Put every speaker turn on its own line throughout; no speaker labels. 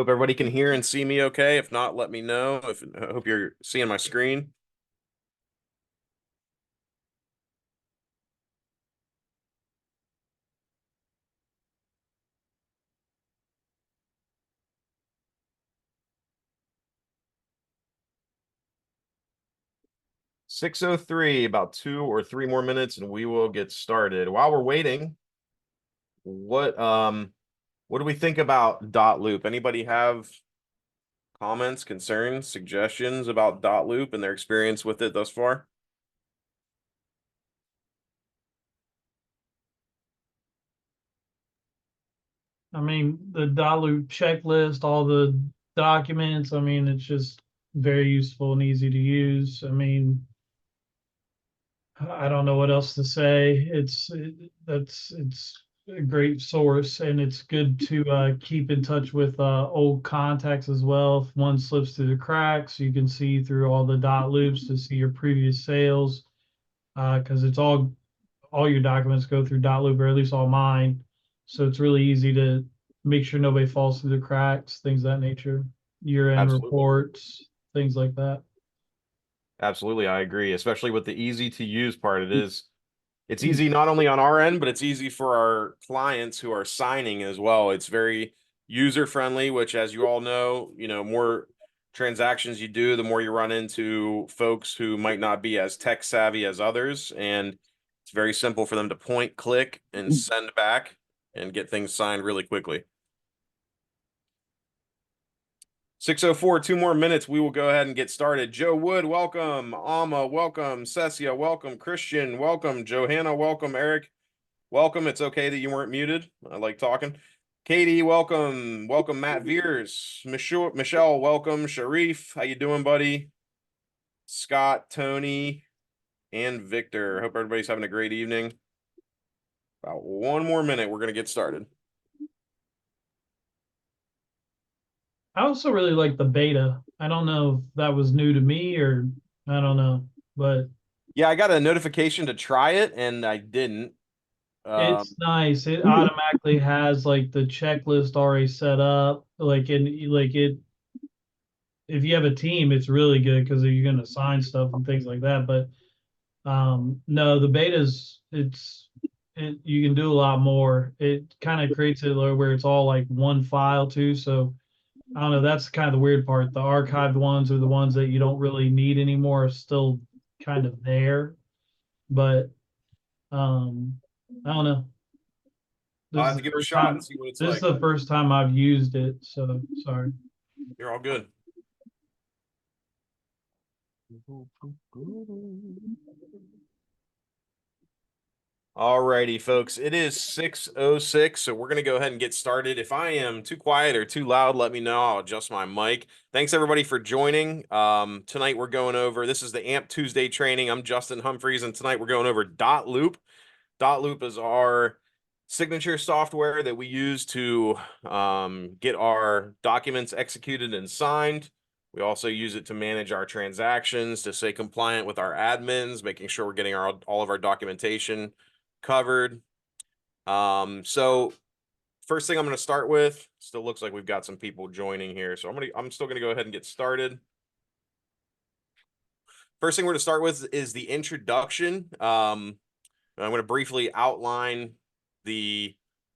Hope everybody can hear and see me okay. If not, let me know. I hope you're seeing my screen. Six 6:03, about 2 or 3 more minutes, and we will get started. While we're waiting, what do we think about Dotloop? Anybody have comments, concerns, suggestions about Dotloop and their experience with it thus far?
I mean, the Dotloop checklist, all the documents, I mean, it's just very useful and easy to use. I mean, I don't know what else to say. It's a great source, and it's good to keep in touch with old contacts as well. If one slips through the cracks, you can see through all the dot loops to see your previous sales, because it's all your documents go through Dotloop, or at least all mine. So it's really easy to make sure nobody falls through the cracks, things of that nature, year-end
Absolutely.
reports, things like that.
Absolutely, I agree, especially with the easy to use part. It's easy not only on our end, but it's easy for our clients who are signing as well. It's very user friendly, which, as you all know, more transactions you do, the more you run into folks who might not be as tech savvy as others. And it's very simple for them to point, click, and send back and get things signed really quickly. 6:04, 2 more minutes. We will go ahead and get started. Joe Wood, welcome. Alma, welcome. Cecia, welcome. Christian, welcome. Johanna, welcome. Eric, welcome. It's okay that you weren't muted. I like talking. Katie, welcome. Welcome, Matt Veers. Michelle, welcome. Sharif, how you doing, buddy? Scott, Tony, and Victor. Hope everybody's having a great evening. About 1 more minute, we're going to get started.
I also really like the beta. I don't know if that was new to me or I don't know, but
Yeah, I got a notification to try it, and I didn't.
it's
Um,
nice. It automatically has like the checklist already set up. If you have a team, it's really good because you're going to assign stuff and things like that. But no, the betas, you can do a lot more. It kind of creates it where it's all like one file too. So I don't know. That's kind of the weird part. The archived ones are the ones that you don't really need anymore, are still kind of there. But um, I don't know.
I'll
This is
have
the
to give it a
first
shot and
time.
see what it's
This is
like.
the first time I've used it. So sorry.
You're all good. Alrighty, folks. It is 6:06, so we're gonna go ahead and get started. If I am too quiet or too loud, let me know. I'll adjust my mic. Thanks everybody for joining. Tonight we're going over. This is the AMP Tuesday training. I'm Justin Humphreys, and tonight we're going over Dotloop. Dotloop is our signature software that we use to get our documents executed and signed. We also use it to manage our transactions, to stay compliant with our admins, making sure we're getting all of our documentation covered. So first thing I'm going to start with, still looks like we've got some people joining here, so I'm still going to go ahead and get started. First thing we're going to start with is the introduction. I'm going to briefly outline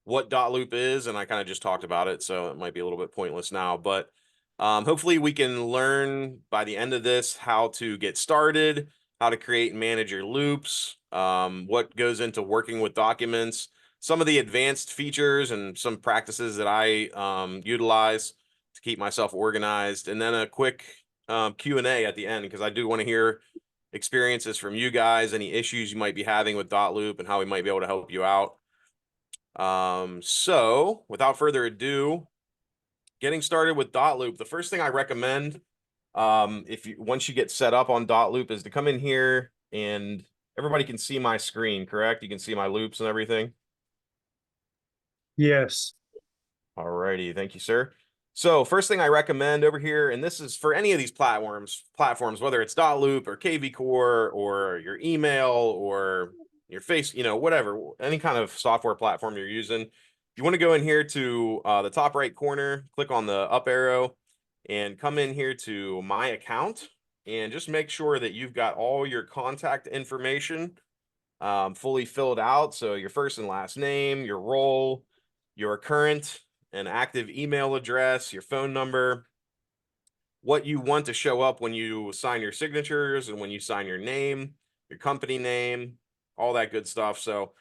what Dotloop is, and I kind of just talked about it, so it might be a little bit pointless now, but hopefully we can learn by the end of this how to get started, how to create and manage your loops, what goes into working with documents, some of the advanced features and some practices that I utilize to keep myself organized, and then a quick Q&A at the end, because I do want to hear experiences from you guys, any issues you might be having with Dotloop, and how we might be able to help you out. So without further ado, getting started with Dotloop, the first thing I recommend, once you get set up on Dotloop, is to come in here, and everybody can see my screen, correct? You can see my loops and everything.
Yes.
All righty, thank you, sir. So first thing I recommend over here, and this is for any of these platforms, whether it's Dotloop or KV Core or your email or your face, whatever, any kind of software platform you're using, You want to go in here to the top right corner, click on the up arrow, and come in here to My Account, and just make sure that you've got all your contact information fully filled out. So your first and last name, your role, your current and active email address, your phone number, what you want to show up when you sign your signatures and when you sign your name, your company name, all that good stuff. So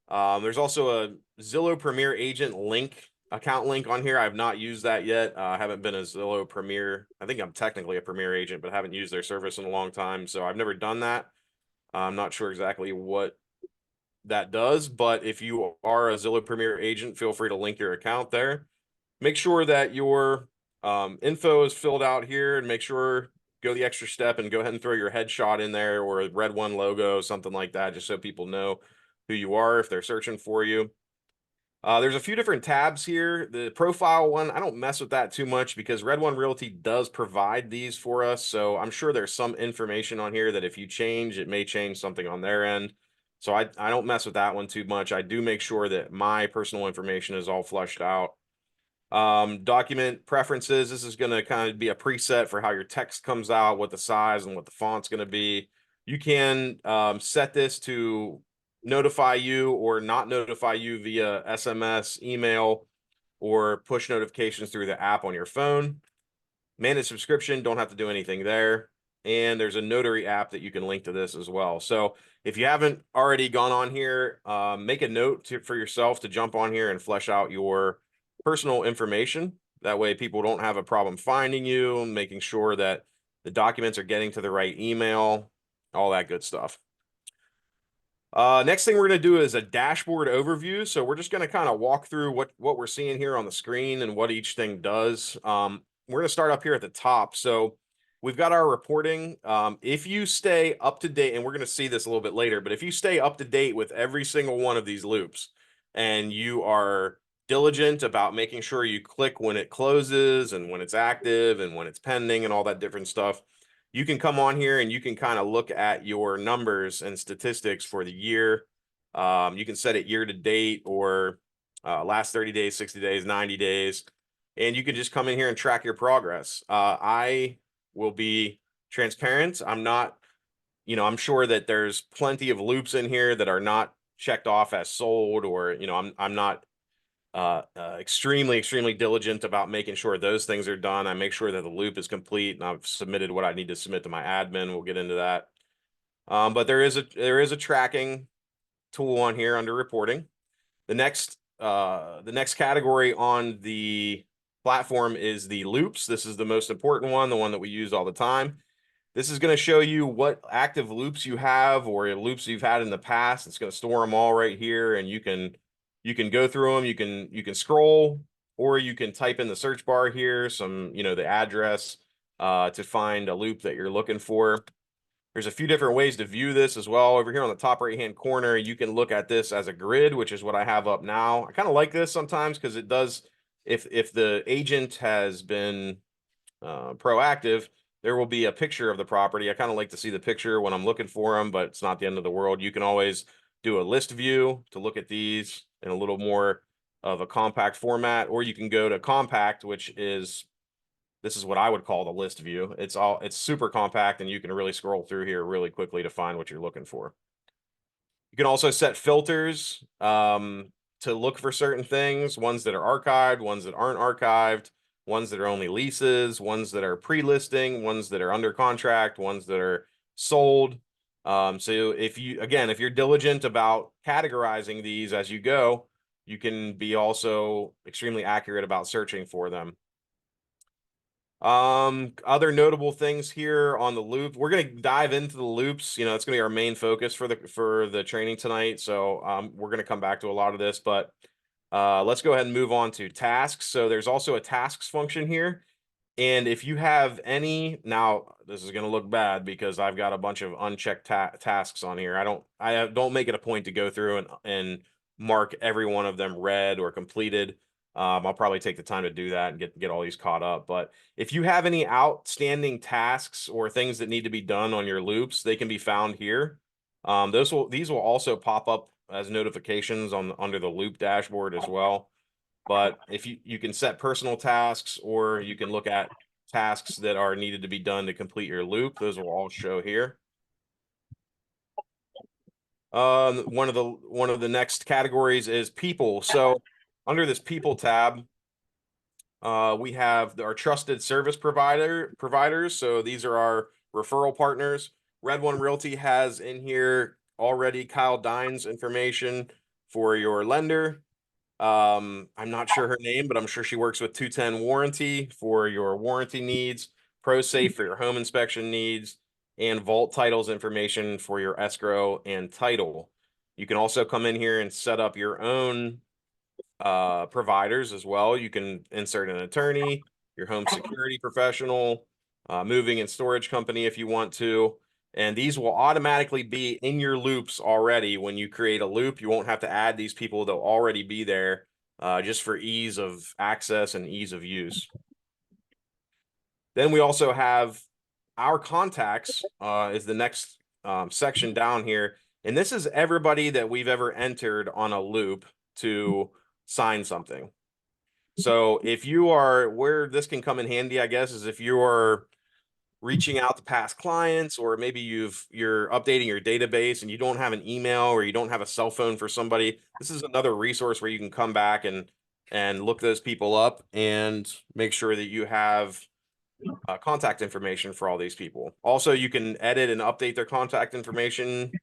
there's also a Zillow Premier Agent link, account link on here. I've not used that yet. I haven't been a Zillow Premier. I think I'm technically a Premier Agent, but haven't used their service in a long time. So I've never done that. I'm not sure exactly what that does, but if you are a Zillow Premier Agent, feel free to link your account there. Make sure that your info is filled out here, and make sure go the extra step and go ahead and throw your headshot in there or a Red One logo, something like that, just so people know who you are if they're searching for you. There's a few different tabs here. The profile one, I don't mess with that too much because Red One Realty does provide these for us. So I'm sure there's some information on here that if you change, it may change something on their end. So I don't mess with that one too much. I do make sure that my personal information is all flushed out. Document preferences. This is going to kind of be a preset for how your text comes out, what the size and what the font's going to be. You can set this to notify you or not notify you via SMS, email, or push notifications through the app on your phone. Manage subscription, don't have to do anything there. And there's a notary app that you can link to this as well. So if you haven't already gone on here, make a note for yourself to jump on here and flesh out your personal information. That way people don't have a problem finding you, making sure that the documents are getting to the right email, all that good stuff. Next thing we're going to do is a dashboard overview. So we're just going to kind of walk through what we're seeing here on the screen and what each thing does. We're going to start up here at the top. So we've got our reporting. If you stay up to date, and we're going to see this a little bit later, but if you stay up to date with every single one of these loops and you are diligent about making sure you click when it closes and when it's active and when it's pending and all that different stuff, you can come on here and you can kind of look at your numbers and statistics for the year. You can set it year to date or last 30 days, 60 days, 90 days, and you can just come in here and track your progress. I will be transparent. I'm not, I'm sure that there's plenty of loops in here that are not checked off as sold, or, I'm not extremely diligent about making sure those things are done. I make sure that the loop is complete and I've submitted what I need to submit to my admin. We'll get into that. But there is a tracking tool on here under reporting. The next category on the platform is the loops. This is the most important one, the one that we use all the time. This is going to show you what active loops you have or loops you've had in the past. It's going to store them all right here, and you can go through them. You can scroll, or you can type in the search bar here the address to find a loop that you're looking for. There's a few different ways to view this as well. Over here on the top right hand corner, you can look at this as a grid, which is what I have up now. I kind of like this sometimes because it does, if the agent has been proactive, there will be a picture of the property. I kind of like to see the picture when I'm looking for them, but it's not the end of the world. You can always do a list view to look at these in a little more of a compact format, or you can go to compact, this is what I would call the list view. It's super compact, and you can really scroll through here really quickly to find what you're looking for. You can also set filters to look for certain things, ones that are archived, ones that aren't archived, ones that are only leases, ones that are pre-listing, ones that are under contract, ones that are sold. So if you're diligent about categorizing these as you go, you can be also extremely accurate about searching for them. Other notable things here on the loop. We're gonna dive into the loops. It's gonna be our main focus for the training tonight. So we're gonna come back to a lot of this, but let's go ahead and move on to tasks. So there's also a tasks function here. And if you have any, now this is going to look bad because I've got a bunch of unchecked tasks on here. I don't make it a point to go through and mark every one of them red or completed. I'll probably take the time to do that and get all these caught up. But if you have any outstanding tasks or things that need to be done on your loops, they can be found here. These will also pop up as notifications under the loop dashboard as well. But if you can set personal tasks, or you can look at tasks that are needed to be done to complete your loop. Those will all show here. One of the next categories is people. So under this people tab, we have our trusted service providers. So these are our referral partners. Red One Realty has in here already Kyle Dine's information for your lender. I'm not sure her name, but I'm sure she works with 210 Warranty for your warranty needs, ProSafe for your home inspection needs, and Vault Titles information for your escrow and title. You can also come in here and set up your own providers as well. You can insert an attorney, your home security professional, moving and storage company if you want to. And these will automatically be in your loops already. When you create a loop, you won't have to add these people. They'll already be there just for ease of access and ease of use. Then we also have our contacts is the next section down here. And this is everybody that we've ever entered on a loop to sign something. So if you are, where this can come in handy, I guess, is if you are reaching out to past clients, or maybe you're updating your database and you don't have an email or you don't have a cell phone for somebody. This is another resource where you can come back and look those people up and make sure that you have contact information for all these people. Also, you can edit and update their contact information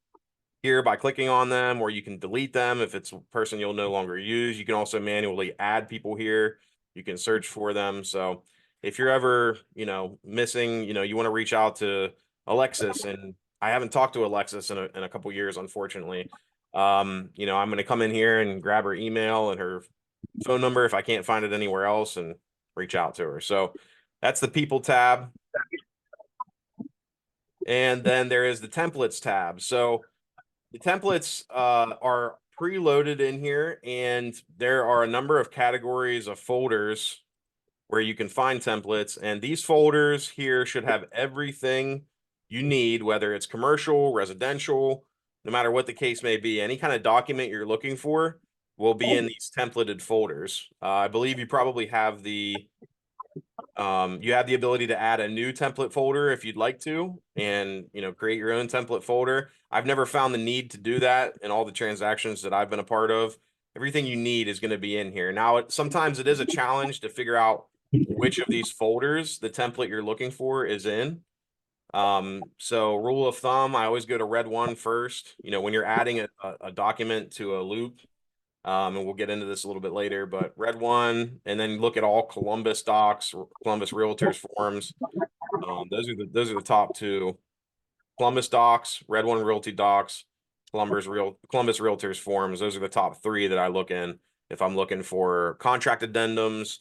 here by clicking on them, or you can delete them if it's a person you'll no longer use. You can also manually add people here. You can search for them. So if you're ever, missing, you want to reach out to Alexis, and I haven't talked to Alexis in a couple years, unfortunately. I'm going to come in here and grab her email and her phone number if I can't find it anywhere else, and reach out to her. So that's the people tab. And then there is the templates tab. So the templates are preloaded in here, and there are a number of categories of folders where you can find templates. And these folders here should have everything you need, whether it's commercial, residential, no matter what the case may be. Any kind of document you're looking for will be in these templated folders. I believe you probably have you have the ability to add a new template folder if you'd like to, and create your own template folder. I've never found the need to do that in all the transactions that I've been a part of. Everything you need is going to be in here. Now, sometimes it is a challenge to figure out which of these folders the template you're looking for is in. So rule of thumb, I always go to Red One first. When you're adding a document to a loop, and we'll get into this a little bit later, but Red One, and then look at all Columbus docs, Columbus Realtors forms. Those are the top two. Columbus docs, Red One Realty docs, Columbus Realtors forms. Those are the top three that I look in if I'm looking for contract addendums,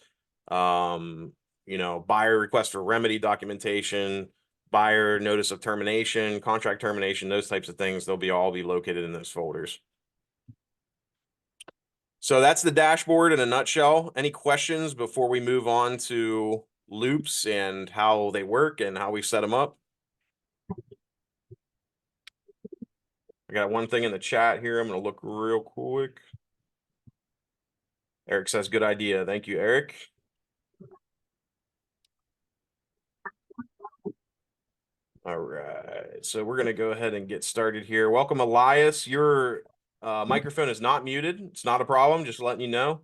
buyer request for remedy documentation, buyer notice of termination, contract termination, those types of things. They'll all be located in those folders. So that's the dashboard in a nutshell. Any questions before we move on to loops and how they work and how we set them up? I got one thing in the chat here. I'm going to look real quick. Eric says, good idea. Thank you, Eric. All right. So we're going to go ahead and get started here. Welcome, Elias. Your microphone is not muted. It's not a problem. Just letting you know.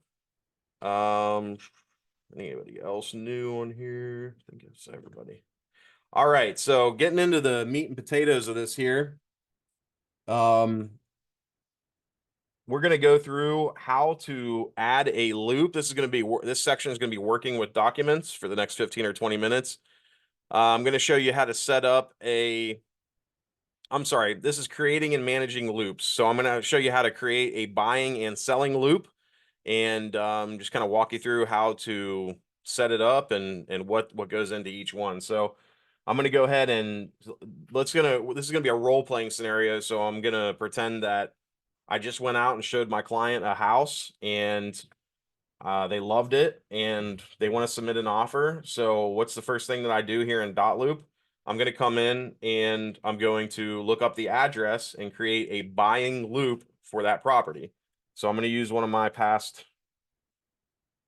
Anybody else new on here? I think it's everybody. All right. So getting into the meat and potatoes of this here. We're going to go through how to add a loop. This section is going to be working with documents for the next 15 or 20 minutes. I'm going to show you how to set up this is creating and managing loops. So I'm going to show you how to create a buying and selling loop, and just kind of walk you through how to set it up and what goes into each one. So I'm going to go ahead and this is going to be a role-playing scenario. So I'm going to pretend that I just went out and showed my client a house, and they loved it and they want to submit an offer. So what's the first thing that I do here in Dotloop? I'm going to come in and I'm going to look up the address and create a buying loop for that property. So I'm going to use one of my past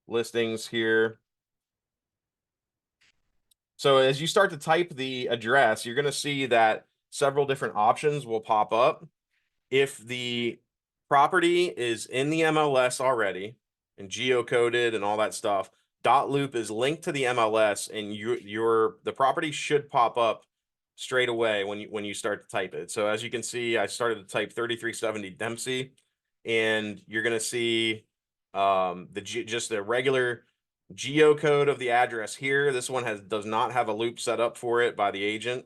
listings here. So as you start to type the address, you're going to see that several different options will pop up. If the property is in the MLS already and geocoded and all that stuff, Dotloop is linked to the MLS, and the property should pop up straight away when you start to type it. So as you can see, I started to type 3370 Dempsey, and you're going to see just the regular geocode of the address here. This one does not have a loop set up for it by the agent.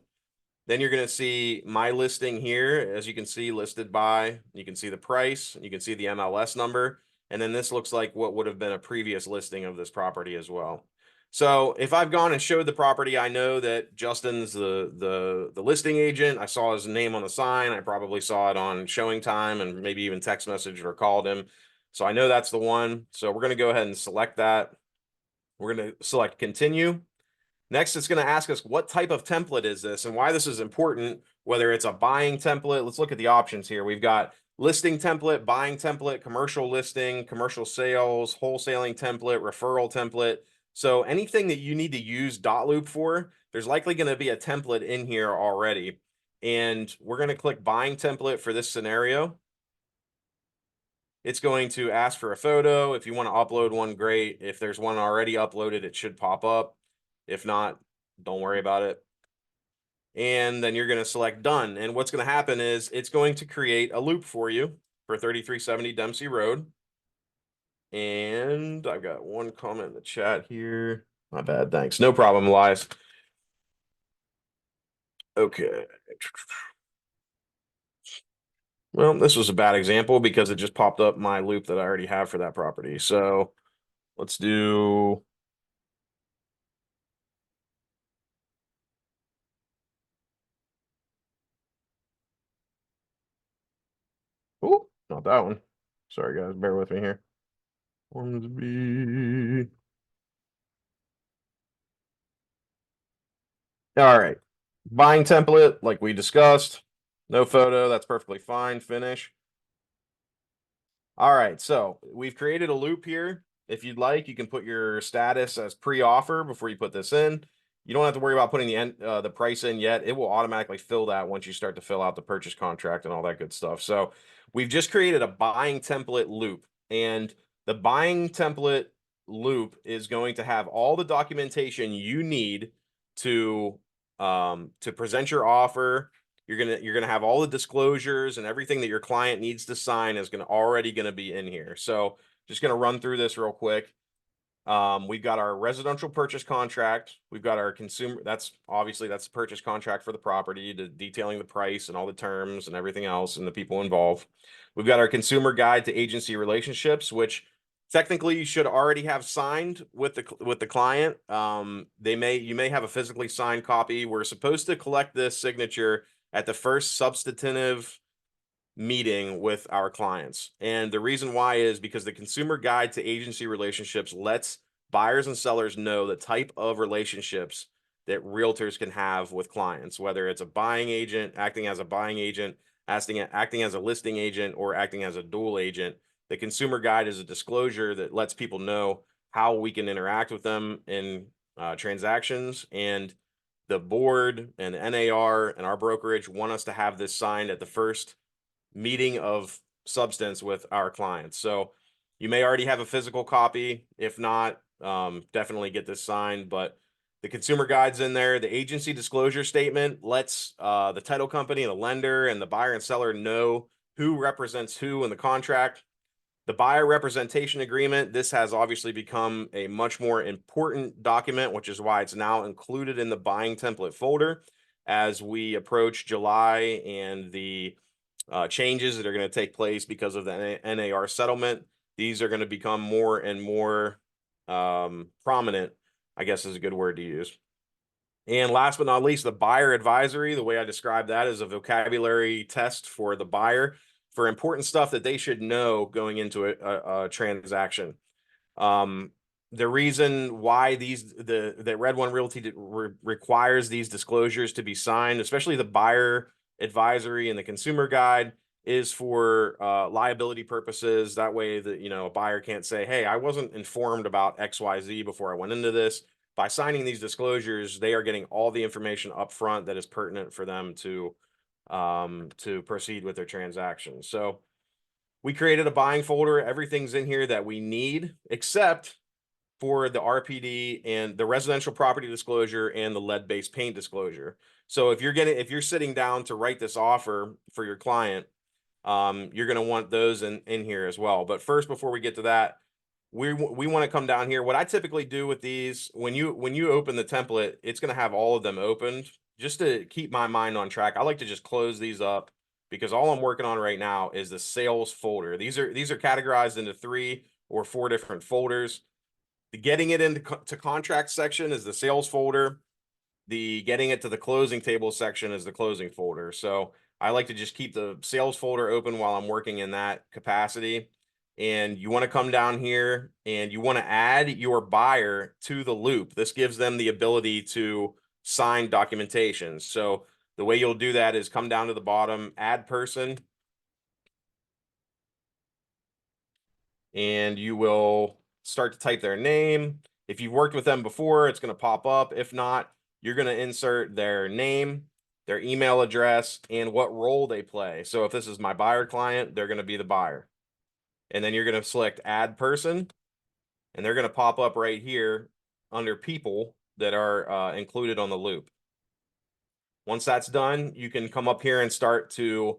Then you're going to see my listing here, as you can see, listed by, you can see the price, you can see the MLS number, and then this looks like what would have been a previous listing of this property as well. So if I've gone and showed the property, I know that Justin's the listing agent. I saw his name on the sign. I probably saw it on showing time and maybe even text message or called him. So I know that's the one. So we're going to go ahead and select that. We're going to select continue. Next, it's going to ask us what type of template is this and why this is important, whether it's a buying template. Let's look at the options here. We've got listing template, buying template, commercial listing, commercial sales, wholesaling template, referral template. So anything that you need to use Dotloop for, there's likely going to be a template in here already. And we're going to click buying template for this scenario. It's going to ask for a photo. If you want to upload one, great. If there's one already uploaded, it should pop up. If not, don't worry about it. And then you're going to select done. And what's going to happen is it's going to create a loop for you for 3370 Dempsey Road. And I've got one comment in the chat here. My bad. Thanks. No problem, Elias. Okay. Well, this was a bad example because it just popped up my loop that I already have for that property. So let's do. Oh, not that one. Sorry, guys. Bear with me here. Ormsby. All right. Buying template, like we discussed. No photo. That's perfectly fine. Finish. All right. So we've created a loop here. If you'd like, you can put your status as pre-offer before you put this in. You don't have to worry about putting the price in yet. It will automatically fill that once you start to fill out the purchase contract and all that good stuff. So we've just created a buying template loop, and the buying template loop is going to have all the documentation you need to present your offer. You're gonna have all the disclosures and everything that your client needs to sign is already gonna be in here. So just gonna run through this real quick. We've got our residential purchase contract. We've got our consumer. That's the purchase contract for the property, detailing the price and all the terms and everything else and the people involved. We've got our consumer guide to agency relationships, which technically you should already have signed with the client. You may have a physically signed copy. We're supposed to collect this signature at the first substantive meeting with our clients. And the reason why is because the consumer guide to agency relationships lets buyers and sellers know the type of relationships that realtors can have with clients, whether it's a buying agent, acting as a buying agent, acting as a listing agent, or acting as a dual agent. The consumer guide is a disclosure that lets people know how we can interact with them in transactions. And the board and the NAR and our brokerage want us to have this signed at the first meeting of substance with our clients. So you may already have a physical copy. If not, definitely get this signed. But the consumer guide's in there. The agency disclosure statement lets the title company, the lender, and the buyer and seller know who represents who in the contract. The buyer representation agreement, this has obviously become a much more important document, which is why it's now included in the buying template folder as we approach July and the changes that are going to take place because of the NAR settlement. These are going to become more and more prominent, I guess is a good word to use. And last but not least, the buyer advisory. The way I describe that is a vocabulary test for the buyer for important stuff that they should know going into a transaction. The reason why the Red One Realty requires these disclosures to be signed, especially the buyer advisory and the consumer guide, is for liability purposes. That way that, you know, a buyer can't say, hey, I wasn't informed about XYZ before I went into this. By signing these disclosures, they are getting all the information up front that is pertinent for them to proceed with their transaction. So we created a buying folder. Everything's in here that we need, except for the RPD and the residential property disclosure and the lead-based paint disclosure. So if you're sitting down to write this offer for your client, you're going to want those in here as well. But first, before we get to that, we want to come down here. What I typically do with these, when you open the template, it's going to have all of them opened just to keep my mind on track. I like to just close these up because all I'm working on right now is the sales folder. These are categorized into 3 or 4 different folders. The getting it into to contract section is the sales folder. The getting it to the closing table section is the closing folder. So I like to just keep the sales folder open while I'm working in that capacity. And you want to come down here and you want to add your buyer to the loop. This gives them the ability to sign documentation. So the way you'll do that is come down to the bottom, add person, and you will start to type their name. If you've worked with them before, it's going to pop up. If not, you're going to insert their name, their email address, and what role they play. So if this is my buyer client, they're going to be the buyer. And then you're going to select add person, and they're going to pop up right here under people that are included on the loop. Once that's done, you can come up here and start to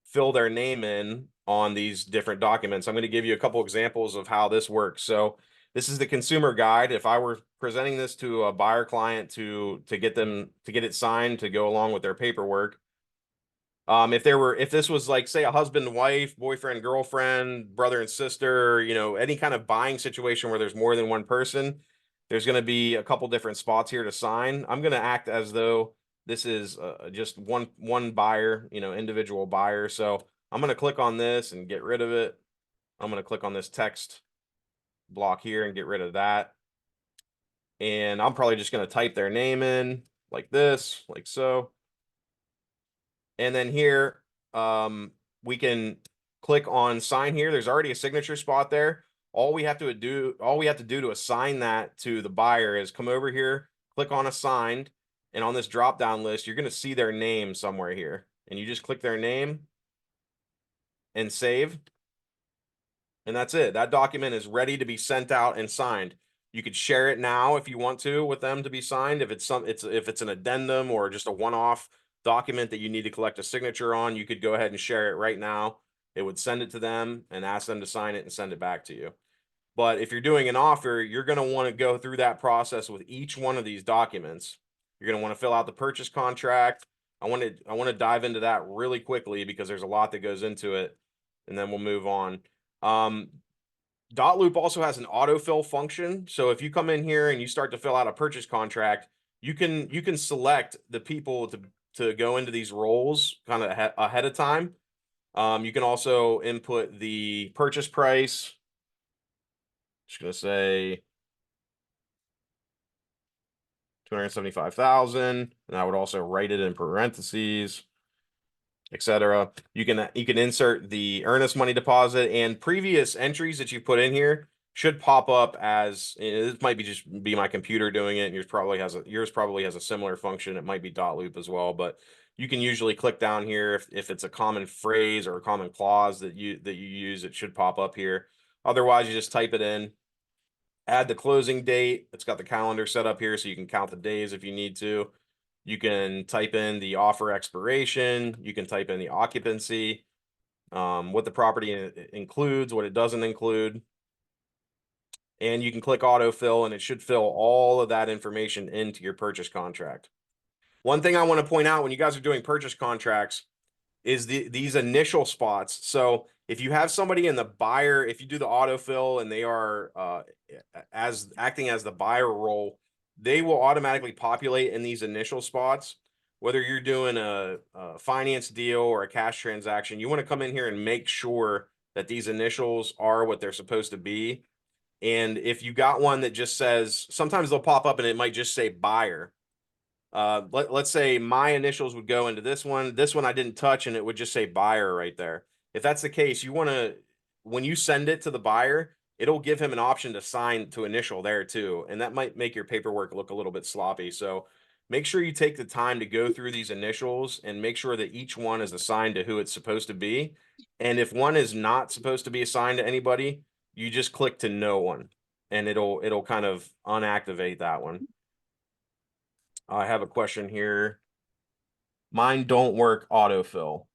fill their name in on these different documents. I'm going to give you a couple examples of how this works. So this is the consumer guide. If I were presenting this to a buyer client to get it signed to go along with their paperwork, if this was like, say, a husband and wife, boyfriend, girlfriend, brother and sister, you know, any kind of buying situation where there's more than one person, there's going to be a couple different spots here to sign. I'm going to act as though this is just one buyer, you know, individual buyer. So I'm going to click on this and get rid of it. I'm going to click on this text block here and get rid of that. And I'm probably just going to type their name in like this, like so. And then here, we can click on sign here. There's already a signature spot there. All we have to do to assign that to the buyer is come over here, click on assigned, and on this drop down list, you're going to see their name somewhere here. And you just click their name and save. And that's it. That document is ready to be sent out and signed. You could share it now if you want to with them to be signed. If it's an addendum or just a one-off document that you need to collect a signature on, you could go ahead and share it right now. It would send it to them and ask them to sign it and send it back to you. But if you're doing an offer, you're going to want to go through that process with each one of these documents. You're going to want to fill out the purchase contract. I want to dive into that really quickly because there's a lot that goes into it, and then we'll move on. Dotloop also has an autofill function. So if you come in here and you start to fill out a purchase contract, you can select the people to go into these roles kind of ahead of time. You can also input the purchase price. Just gonna say 275,000, and I would also write it in parentheses, etc. You can insert the earnest money deposit, and previous entries that you put in here should pop up as it might be my computer doing it, and yours probably has a similar function. It might be Dotloop as well, but you can usually click down here if it's a common phrase or a common clause that you use, it should pop up here. Otherwise, you just type it in. Add the closing date. It's got the calendar set up here so you can count the days if you need to. You can type in the offer expiration. You can type in the occupancy, what the property includes, what it doesn't include. And you can click autofill and it should fill all of that information into your purchase contract. One thing I want to point out when you guys are doing purchase contracts is these initial spots. So if you have somebody in the buyer, if you do the autofill and they are acting as the buyer role, they will automatically populate in these initial spots. Whether you're doing a finance deal or a cash transaction, you want to come in here and make sure that these initials are what they're supposed to be. And if you got one that just says, sometimes they'll pop up and it might just say buyer. let's say my initials would go into this one. This one I didn't touch, and it would just say buyer right there. If that's the case, you want to, when you send it to the buyer, it'll give him an option to sign to initial there too. And that might make your paperwork look a little bit sloppy. So make sure you take the time to go through these initials and make sure that each one is assigned to who it's supposed to be. And if one is not supposed to be assigned to anybody, you just click to no one, and it'll kind of unactivate that one. I have a question here. Mine don't work autofill.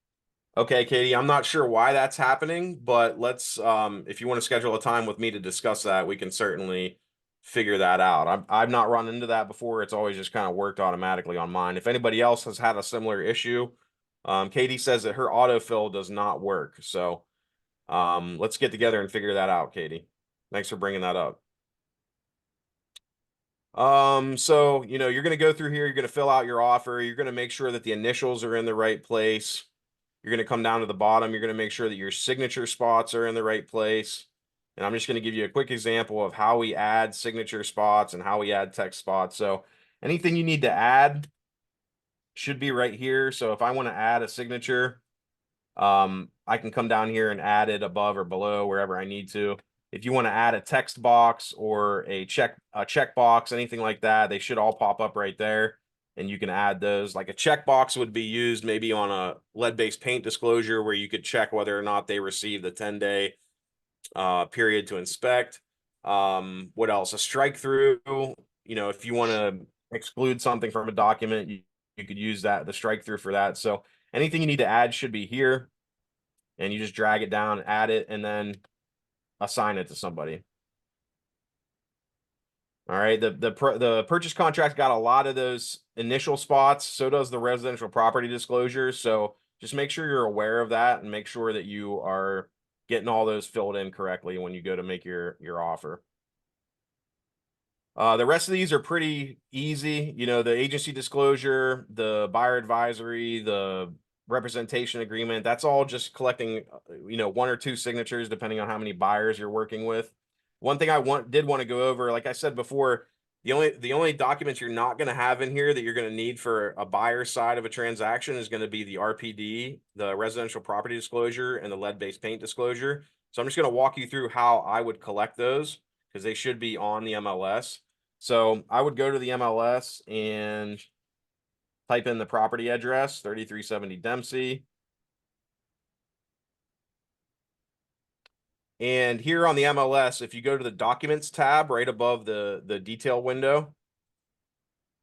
Okay, Katie, I'm not sure why that's happening, but let's if you want to schedule a time with me to discuss that, we can certainly figure that out. I've not run into that before. It's always just kind of worked automatically on mine. If anybody else has had a similar issue, Katie says that her autofill does not work. So let's get together and figure that out, Katie. Thanks for bringing that up. So you're going to go through here, you're going to fill out your offer, you're going to make sure that the initials are in the right place. You're going to come down to the bottom, you're going to make sure that your signature spots are in the right place. And I'm just going to give you a quick example of how we add signature spots and how we add text spots. So anything you need to add should be right here. So if I want to add a signature, I can come down here and add it above or below wherever I need to. If you want to add a text box or a check box, anything like that, they should all pop up right there, and you can add those. Like a checkbox would be used maybe on a lead-based paint disclosure where you could check whether or not they received the 10-day period to inspect. What else? A strike through. If you want to exclude something from a document, you could use the strike through for that. So anything you need to add should be here, and you just drag it down, add it, and then assign it to somebody. All right, the purchase contract got a lot of those initial spots. So does the residential property disclosure. So just make sure you're aware of that and make sure that you are getting all those filled in correctly when you go to make your offer. The rest of these are pretty easy. The agency disclosure, the buyer advisory, the representation agreement, that's all just collecting, one or two signatures depending on how many buyers you're working with. One thing I did want to go over, like I said before, the only documents you're not going to have in here that you're going to need for a buyer side of a transaction is going to be the RPD, the residential property disclosure, and the lead-based paint disclosure. So I'm just going to walk you through how I would collect those because they should be on the MLS. So I would go to the MLS and type in the property address, 3370 Dempsey. And here on the MLS, if you go to the Documents tab right above the detail window,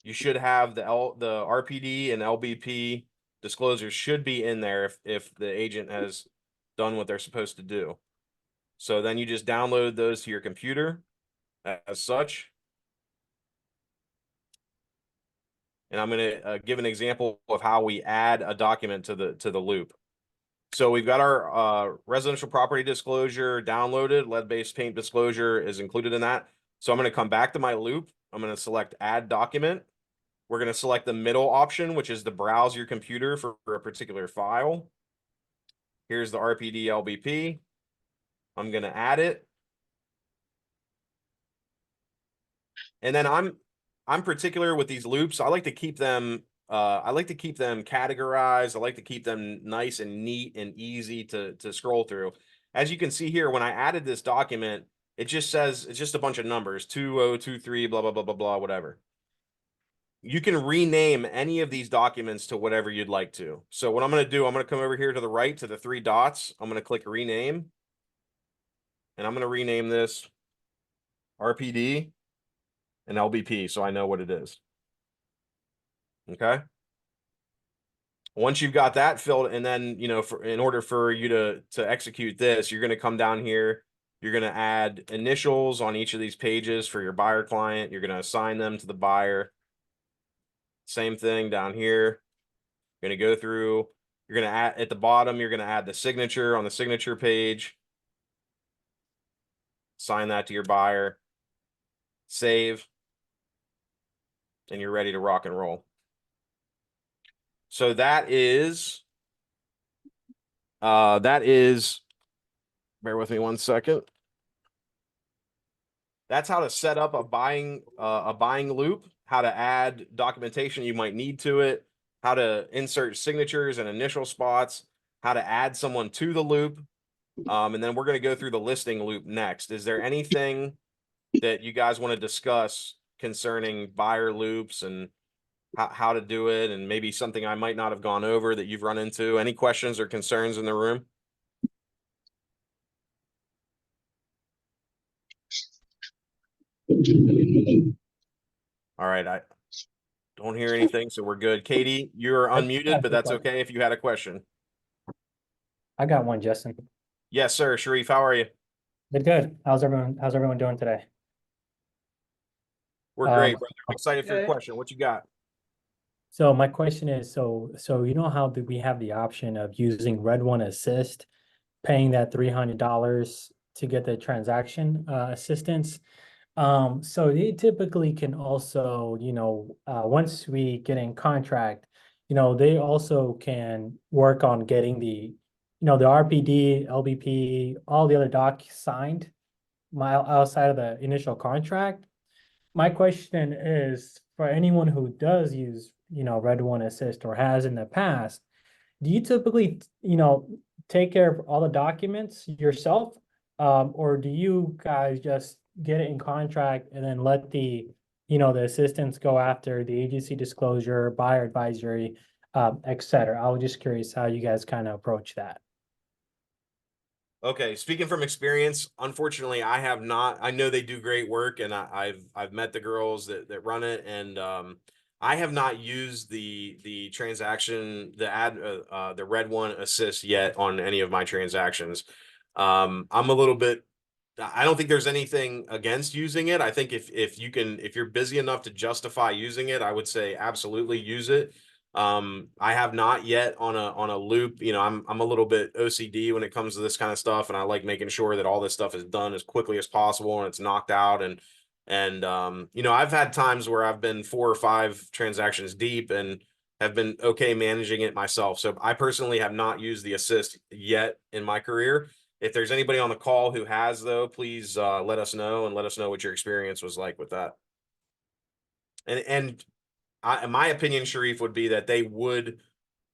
you should have the RPD and LBP disclosures should be in there if the agent has done what they're supposed to do. So then you just download those to your computer as such. And I'm going to give an example of how we add a document to the loop. So we've got our residential property disclosure downloaded. Lead-based paint disclosure is included in that. So I'm going to come back to my loop. I'm going to select add document. We're going to select the middle option, which is to browse your computer for a particular file. Here's the RPD LBP. I'm going to add it. And then I'm particular with these loops. I like to keep them categorized. I like to keep them nice and neat and easy to scroll through. As you can see here, when I added this document, it just says it's just a bunch of numbers, 2023, blah, blah, blah, blah, blah, whatever. You can rename any of these documents to whatever you'd like to. So what I'm going to do, I'm going to come over here to the right to the three dots. I'm going to click rename. And I'm going to rename this RPD and LBP so I know what it is. Okay. Once you've got that filled, and then in order for you to execute this, you're going to come down here. You're going to add initials on each of these pages for your buyer client. You're going to assign them to the buyer. Same thing down here. You're going to go through. You're going to add at the bottom. You're going to add the signature on the signature page. Assign that to your buyer. Save, and you're ready to rock and roll. So that is, bear with me one second. That's how to set up a buying loop. how to add documentation you might need to it, how to insert signatures and initial spots, how to add someone to the loop. And then we're going to go through the listing loop next. Is there anything that you guys want to discuss concerning buyer loops and how to do it, and maybe something I might not have gone over that you've run into? Any questions or concerns in the room? All right, I don't hear anything, so we're good. Katie, you're
I
unmuted,
got
but
a
that's
question.
okay if you had a question.
I got one, Justin.
Yes, sir. Sharif, how are you?
Good, good. How's everyone doing today?
We're
Um,
great, brother. I'm excited for your question. What you got?
so my question is, so you know how we have the option of using Red One Assist, paying that $300 to get the transaction assistance. So they typically can also, once we get in contract, they also can work on getting the RPD, LBP, all the other docs signed mile outside of the initial contract. My question is for anyone who does use, Red One Assist or has in the past, do you typically, take care of all the documents yourself? Or do you guys just get it in contract and then let the assistants go after the agency disclosure, buyer advisory, et cetera? I was just curious how you guys kind of approach that.
Okay, speaking from experience, unfortunately, I have not. I know they do great work, and I've met the girls that run it, and I have not used the transaction the Red One Assist yet on any of my transactions. I'm a little bit. I don't think there's anything against using it. I think if you're busy enough to justify using it, I would say absolutely use it. I have not yet on a loop. I'm a little bit OCD when it comes to this kind of stuff, and I like making sure that all this stuff is done as quickly as possible and it's knocked out. And I've had times where I've been 4 or 5 transactions deep and have been okay managing it myself. So I personally have not used the assist yet in my career. If there's anybody on the call who has, though, please let us know, and let us know what your experience was like with that. And in my opinion, Sharif, would be that they would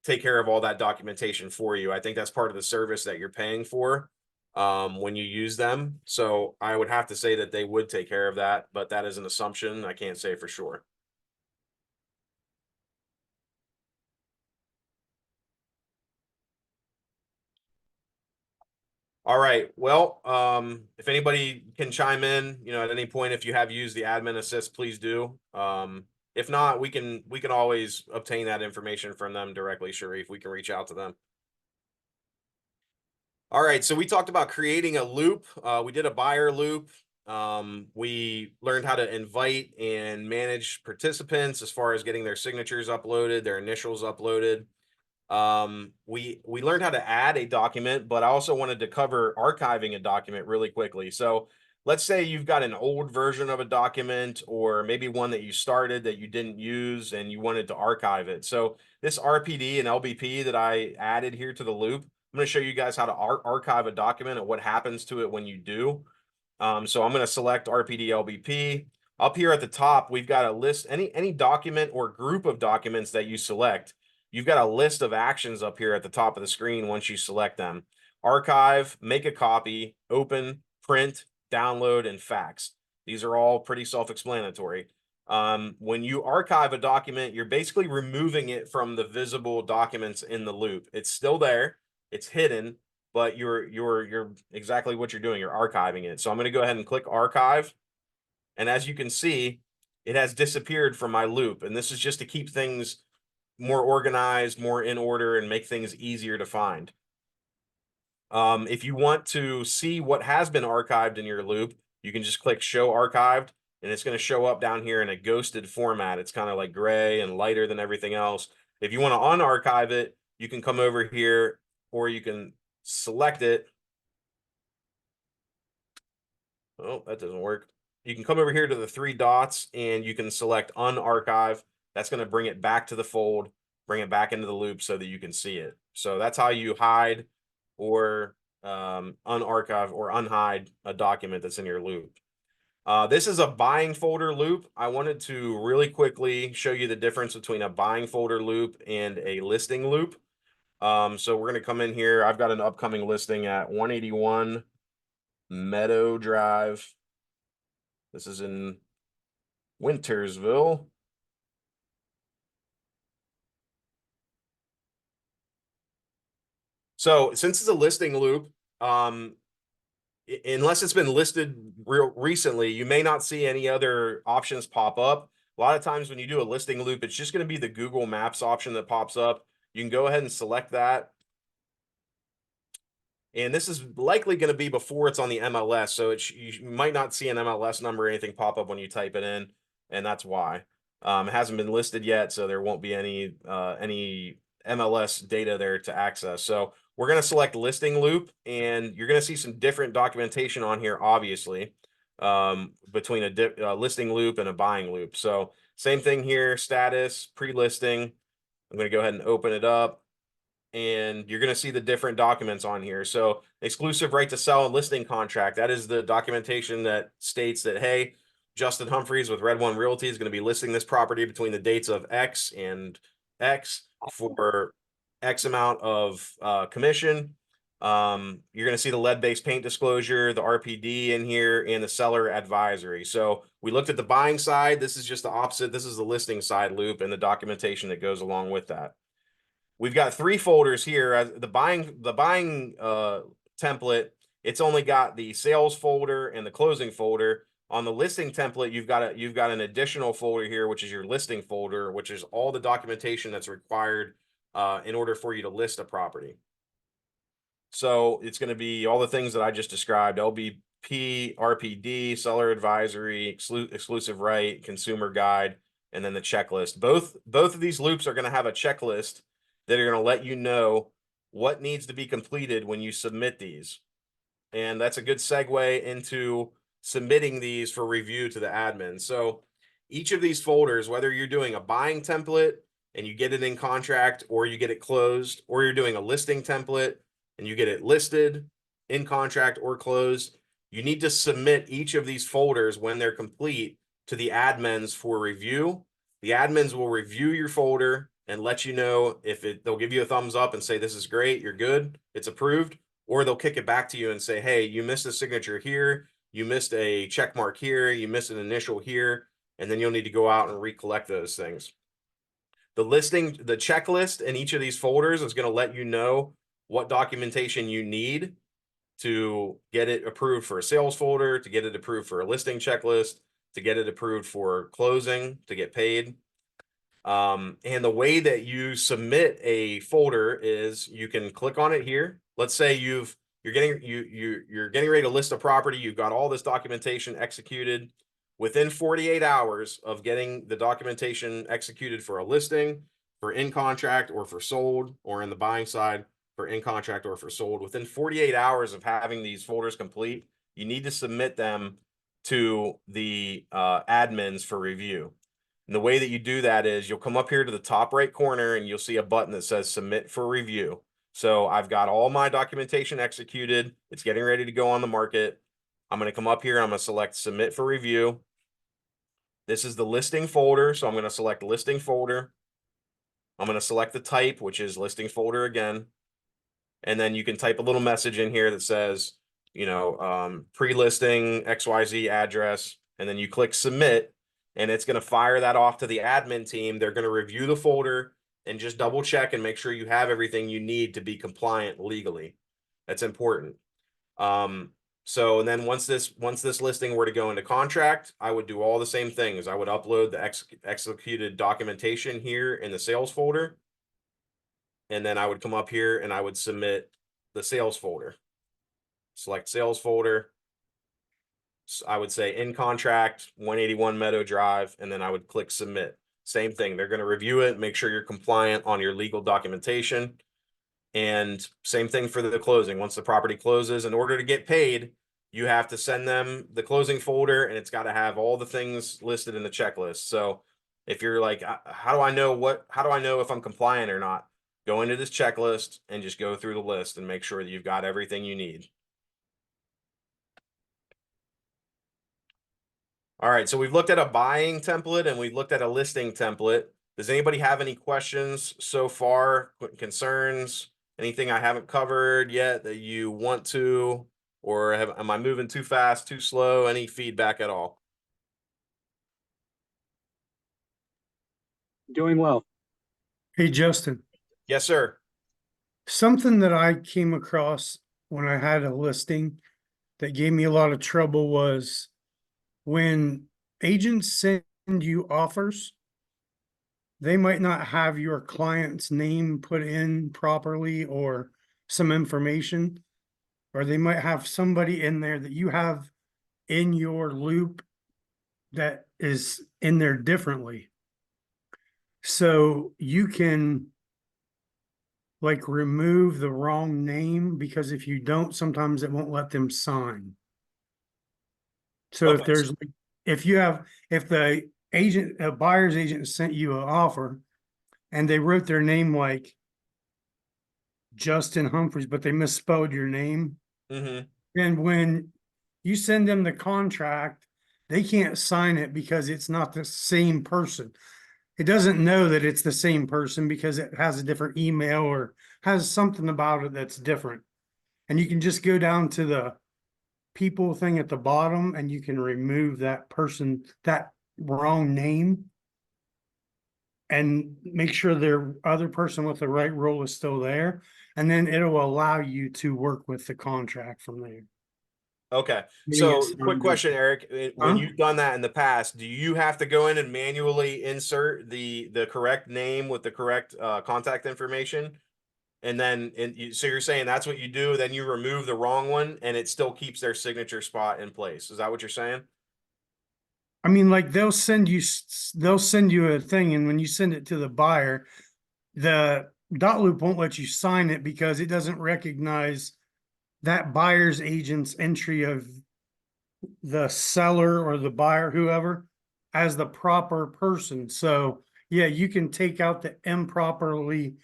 take care of all that documentation for you. I think that's part of the service that you're paying for when you use them. So I would have to say that they would take care of that, but that is an assumption. I can't say for sure. All right. Well, if anybody can chime in, at any point, if you have used the admin assist, please do. If not, we can always obtain that information from them directly, Sharif. We can reach out to them. All right. So we talked about creating a loop. We did a buyer loop. We learned how to invite and manage participants as far as getting their signatures uploaded, their initials uploaded. We learned how to add a document, but I also wanted to cover archiving a document really quickly. So let's say you've got an old version of a document, or maybe one that you started that you didn't use and you wanted to archive it. So this RPD and LBP that I added here to the loop, I'm going to show you guys how to archive a document and what happens to it when you do. So I'm going to select RPD LBP. Up here at the top, we've got a list, any document or group of documents that you select. You've got a list of actions up here at the top of the screen once you select them. Archive, make a copy, open, print, download, and fax. These are all pretty self-explanatory. When you archive a document, you're basically removing it from the visible documents in the loop. It's still there, it's hidden, but you're exactly what you're doing. You're archiving it. So I'm going to go ahead and click archive. And as you can see, it has disappeared from my loop. And this is just to keep things more organized, more in order, and make things easier to find. If you want to see what has been archived in your loop, you can just click show archived, and it's going to show up down here in a ghosted format. It's kind of like gray and lighter than everything else. If you want to unarchive it, you can come over here, or you can select it. Oh, that doesn't work. You can come over here to the 3 dots and you can select unarchive. That's going to bring it back to the fold, bring it back into the loop so that you can see it. So that's how you hide or unarchive or unhide a document that's in your loop. This is a buying folder loop. I wanted to really quickly show you the difference between a buying folder loop and a listing loop. So we're going to come in here. I've got an upcoming listing at 181 Meadow Drive. This is in Wintersville. So since it's a listing loop, unless it's been listed real recently, you may not see any other options pop up. A lot of times when you do a listing loop, it's just going to be the Google Maps option that pops up. You can go ahead and select that. And this is likely going to be before it's on the MLS. So you might not see an MLS number or anything pop up when you type it in. And that's why. It hasn't been listed yet, so there won't be any MLS data there to access. So we're going to select listing loop, and you're going to see some different documentation on here, obviously, between a listing loop and a buying loop. So same thing here, status, pre-listing. I'm going to go ahead and open it up, and you're going to see the different documents on here. So exclusive right to sell and listing contract. That is the documentation that states that, hey, Justin Humphreys with Red One Realty is going to be listing this property between the dates of X and X for X amount of commission. You're going to see the lead-based paint disclosure, the RPD in here, and the seller advisory. So we looked at the buying side. This is just the opposite. This is the listing side loop and the documentation that goes along with that. We've got 3 folders here. The buying template, it's only got the sales folder and the closing folder. On the listing template, you've got an additional folder here, which is your listing folder, which is all the documentation that's required in order for you to list a property. So it's going to be all the things that I just described: LBP, RPD, seller advisory, exclusive right, consumer guide, and then the checklist. Both of these loops are going to have a checklist that are going to let you know what needs to be completed when you submit these. And that's a good segue into submitting these for review to the admin. So each of these folders, whether you're doing a buying template and you get it in contract, or you get it closed, or you're doing a listing template and you get it listed, in contract, or closed, you need to submit each of these folders when they're complete to the admins for review. The admins will review your folder and let you know if they'll give you a thumbs up and say, this is great, you're good, it's approved, or they'll kick it back to you and say, hey, you missed a signature here, you missed a check mark here, you missed an initial here, and then you'll need to go out and recollect those things. The checklist in each of these folders is going to let you know what documentation you need to get it approved for a sales folder, to get it approved for a listing checklist, to get it approved for closing, to get paid. And the way that you submit a folder is you can click on it here. Let's say you're getting ready to list a property. You've got all this documentation executed. Within 48 hours of getting the documentation executed for a listing, for in contract, or for sold, or in the buying side for in contract or for sold, within 48 hours of having these folders complete, you need to submit them to the admins for review. And the way that you do that is you'll come up here to the top right corner and you'll see a button that says submit for review. So I've got all my documentation executed. It's getting ready to go on the market. I'm going to come up here. I'm going to select submit for review. This is the listing folder. So I'm going to select listing folder. I'm going to select the type, which is listing folder again. And then you can type a little message in here that says, pre-listing XYZ address. And then you click submit, and it's going to fire that off to the admin team. They're going to review the folder and just double check and make sure you have everything you need to be compliant legally. That's important. So, and then once this listing were to go into contract, I would do all the same things. I would upload the executed documentation here in the sales folder. And then I would come up here and I would submit the sales folder. Select sales folder. So I would say in contract, 181 Meadow Drive, and then I would click submit. Same thing. They're going to review it, make sure you're compliant on your legal documentation. And same thing for the closing. Once the property closes, in order to get paid, you have to send them the closing folder, and it's got to have all the things listed in the checklist. So if you're like, how do I know if I'm compliant or not? Go into this checklist and just go through the list and make sure that you've got everything you need. All right, so we've looked at a buying template and we've looked at a listing template. Does anybody have any questions so far, concerns, anything I haven't covered yet that you want to, or am I moving too fast, too slow? Any feedback at all?
Doing well.
Hey, Justin,
Yes, sir.
something that I came across when I had a listing that gave me a lot of trouble was when agents send you offers, they might not have your client's name put in properly or some information, or they might have somebody in there that you have in your loop that is in there differently. So you can like remove the wrong name, because if you don't, sometimes it won't let them sign. So if
Okay.
there's, if you have, if the agent, a buyer's agent sent you an offer and they wrote their name like Justin Humphreys, but they misspelled your name,
Mm-hmm.
and when you send them the contract, they can't sign it because it's not the same person. It doesn't know that it's the same person because it has a different email or has something about it that's different. And you can just go down to the people thing at the bottom and you can remove that person, that wrong name, and make sure their other person with the right role is still there. And then it'll allow you to work with the contract from there.
Okay.
Getting it
So quick
signed.
question, Eric. When
Huh?
you've done that in the past, do you have to go in and manually insert the correct name with the correct contact information? And then, so you're saying that's what you do, then you remove the wrong one and it still keeps their signature spot in place. Is that what you're saying?
I mean, like they'll send you a thing, and when you send it to the buyer, the Dotloop won't let you sign it because it doesn't recognize that buyer's agent's entry of the seller or the buyer, whoever, as the proper person. So yeah, you can take out the improperly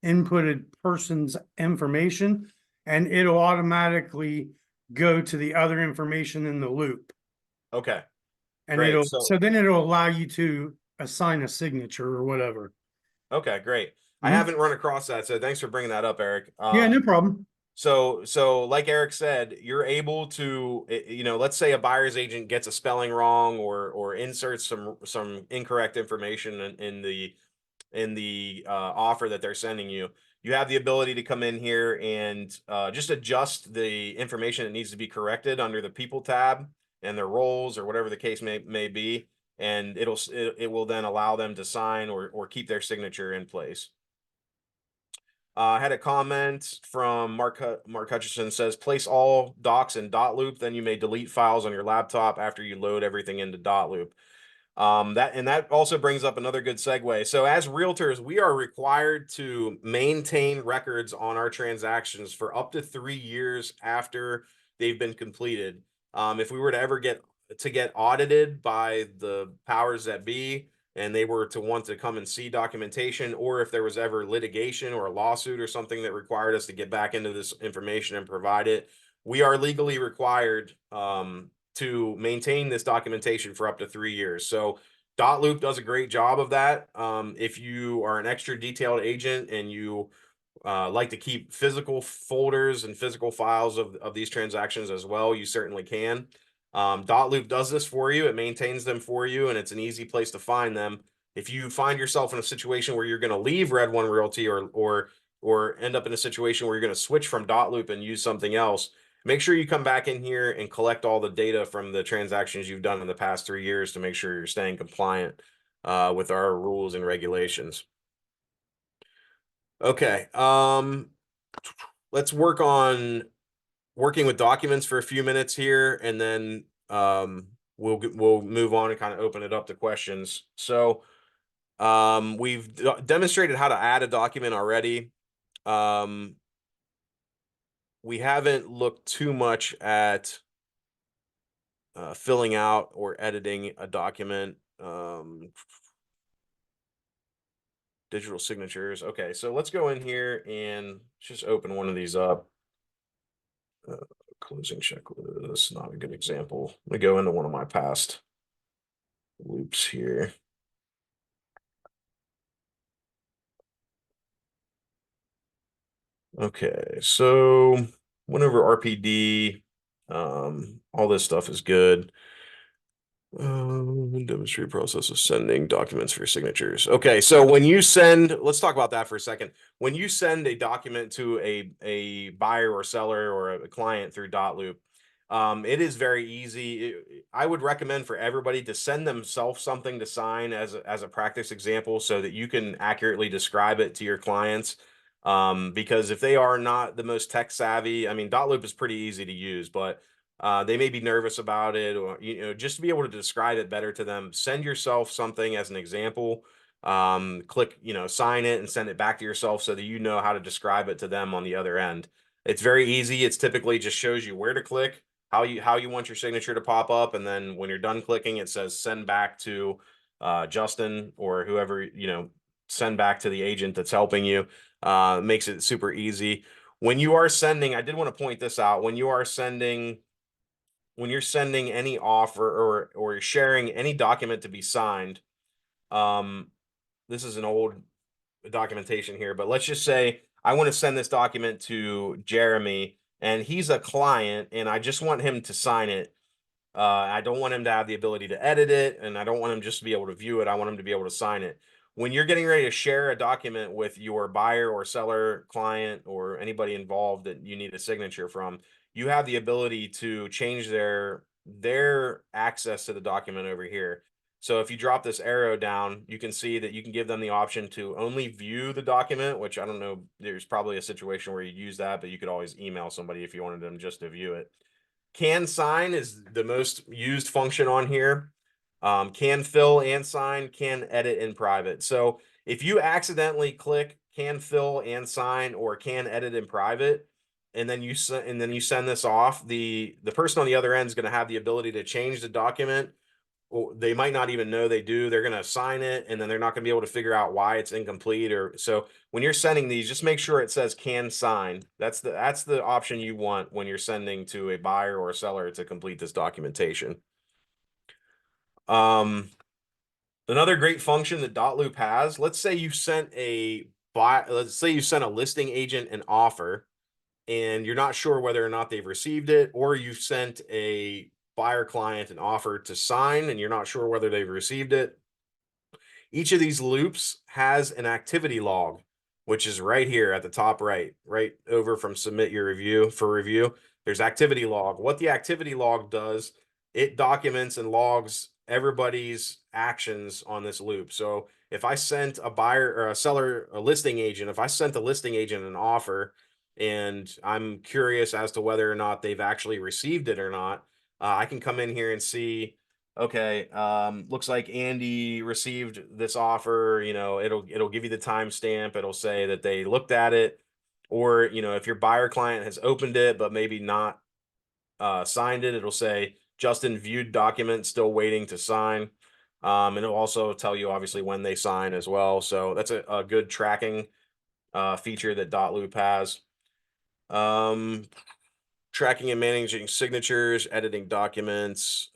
inputted person's information and it'll automatically go to the other information in the loop.
Okay,
And
great.
so then it'll allow you to assign a signature or whatever.
Okay, great. I
Mhm.
haven't run across that, so thanks for bringing that up, Eric.
Yeah, no problem.
So like Eric said, you're able to, let's say a buyer's agent gets a spelling wrong or inserts some incorrect information in the offer that they're sending you. You have the ability to come in here and just adjust the information that needs to be corrected under the people tab and their roles or whatever the case may be, and it will then allow them to sign or keep their signature in place. I had a comment from Mark Hutchison, says place all docs in Dotloop, then you may delete files on your laptop after you load everything into Dotloop. That also brings up another good segue. So as realtors, we are required to maintain records on our transactions for up to 3 years after they've been completed. If we were to ever get audited by the powers that be, and they were to want to come and see documentation, or if there was ever litigation or a lawsuit or something that required us to get back into this information and provide it, we are legally required to maintain this documentation for up to 3 years. So Dotloop does a great job of that. If you are an extra detailed agent and you like to keep physical folders and physical files of these transactions as well, you certainly can. Dotloop does this for you. It maintains them for you, and it's an easy place to find them. If you find yourself in a situation where you're going to leave Red One Realty or end up in a situation where you're going to switch from Dotloop and use something else, make sure you come back in here and collect all the data from the transactions you've done in the past 3 years to make sure you're staying compliant with our rules and regulations. Okay, let's work on working with documents for a few minutes here, and then we'll move on and kind of open it up to questions. So we've demonstrated how to add a document already. We haven't looked too much at filling out or editing a document. Digital signatures. Okay, so let's go in here and just open one of these up. Closing checklist, not a good example. Let me go into one of my past loops here. Okay, so went over RPD. All this stuff is good. Demonstrate process of sending documents for your signatures. Okay, so when you send, let's talk about that for a second. When you send a document to a buyer or seller or a client through Dotloop, it is very easy. I would recommend for everybody to send themselves something to sign as a practice example so that you can accurately describe it to your clients. Because if they are not the most tech savvy, I mean, Dotloop is pretty easy to use, but they may be nervous about it, or just to be able to describe it better to them. Send yourself something as an example. Click, sign it and send it back to yourself so that you know how to describe it to them on the other end. It's very easy. It's typically just shows you where to click, how you want your signature to pop up, and then when you're done clicking, it says send back to Justin or whoever, send back to the agent that's helping you. Makes it super easy. When you are sending, I did want to point this out. When you're sending any offer or sharing any document to be signed, this is an old documentation here, but let's just say I want to send this document to Jeremy and he's a client and I just want him to sign it. I don't want him to have the ability to edit it, and I don't want him just to be able to view it. I want him to be able to sign it. When you're getting ready to share a document with your buyer or seller, client, or anybody involved that you need a signature from, you have the ability to change their access to the document over here. So if you drop this arrow down, you can see that you can give them the option to only view the document, which I don't know, there's probably a situation where you use that, but you could always email somebody if you wanted them just to view it. Can sign is the most used function on here. Can fill and sign, can edit in private. So if you accidentally click can fill and sign or can edit in private, and then you send this off, the person on the other end is going to have the ability to change the document. Or they might not even know they do. They're going to sign it, and then they're not going to be able to figure out why it's incomplete. Or so when you're sending these, just make sure it says can sign. That's the option you want when you're sending to a buyer or a seller to complete this documentation. Another great function that Dotloop has. Let's say you sent a listing agent an offer, and you're not sure whether or not they've received it, or you sent a buyer client an offer to sign and you're not sure whether they've received it. Each of these loops has an activity log, which is right here at the top right over from submit your review for review. There's activity log. What the activity log does, it documents and logs everybody's actions on this loop. So if I sent a buyer or a seller, a listing agent, if I sent the listing agent an offer and I'm curious as to whether or not they've actually received it or not, I can come in here and see, okay, looks like Andy received this offer. It'll give you the timestamp. It'll say that they looked at it, or if your buyer client has opened it but maybe not signed it, it'll say Justin viewed document, still waiting to sign. And it'll also tell you obviously when they sign as well. So that's a good tracking feature that Dotloop has. Tracking and managing signatures, editing documents.